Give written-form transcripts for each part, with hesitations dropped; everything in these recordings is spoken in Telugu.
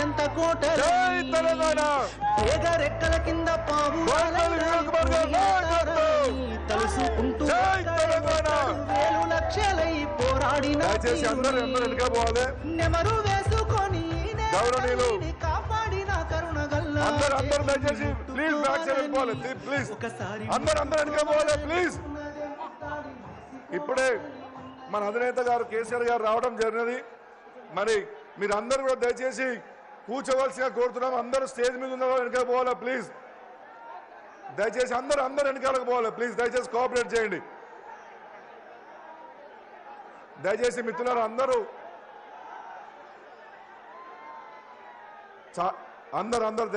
ఎంత కోట రెక్కల కింద పావు తలుసుకుంటూ వేలు లక్షలై పోరాడిన నెమరు వేసుకొని కాపాడిన కరుణ గల్ల ఇప్పుడే మన అధినేత గారు కేసీఆర్ గారు రావడం జరిగినది. మరి మీరందరూ కూడా దయచేసి కూర్చోవలసిగా కోరుతున్నాం. అందరూ స్టేజ్ మీద ఉన్న వాళ్ళు వెనకాల పోవాలా ప్లీజ్. దయచేసి అందరూ వెనకాలకు పోవాలా ప్లీజ్. దయచేసి కోఆపరేట్ చేయండి. దయచేసి మిత్రులారా అందరూ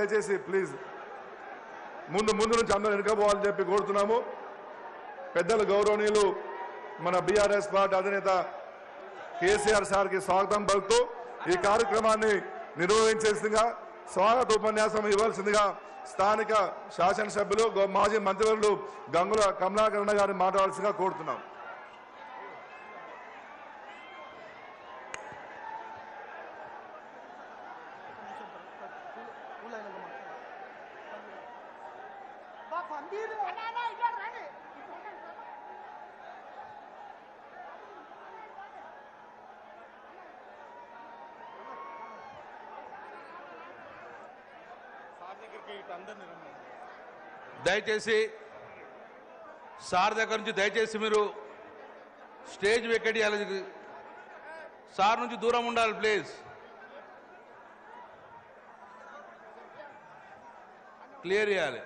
దయచేసి ప్లీజ్ ముందు నుంచి అందరూ వెనక పోవాలని చెప్పి కోరుతున్నాము. పెద్దలు గౌరవనీయులు మన బీఆర్ఎస్ పార్టీ అధినేత కేసీఆర్ సార్కి స్వాగతం పలుకుతూ ఈ కార్యక్రమాన్ని నిర్వహించేసిందిగా స్వాగత ఉపన్యాసం ఇవ్వాల్సిందిగా స్థానిక శాసనసభ్యులు మాజీ మంత్రివర్యులు గంగుల కమలాకరణ గారిని మాట్లాడాల్సిందిగా కోరుతున్నాం. దయచేసి సార్ దగ్గర నుంచి దయచేసి మీరు స్టేజ్ వెకెట్ చేయాలి. సార్ నుంచి దూరం ఉండాలి ప్లీజ్. క్లియర్ చేయాలి.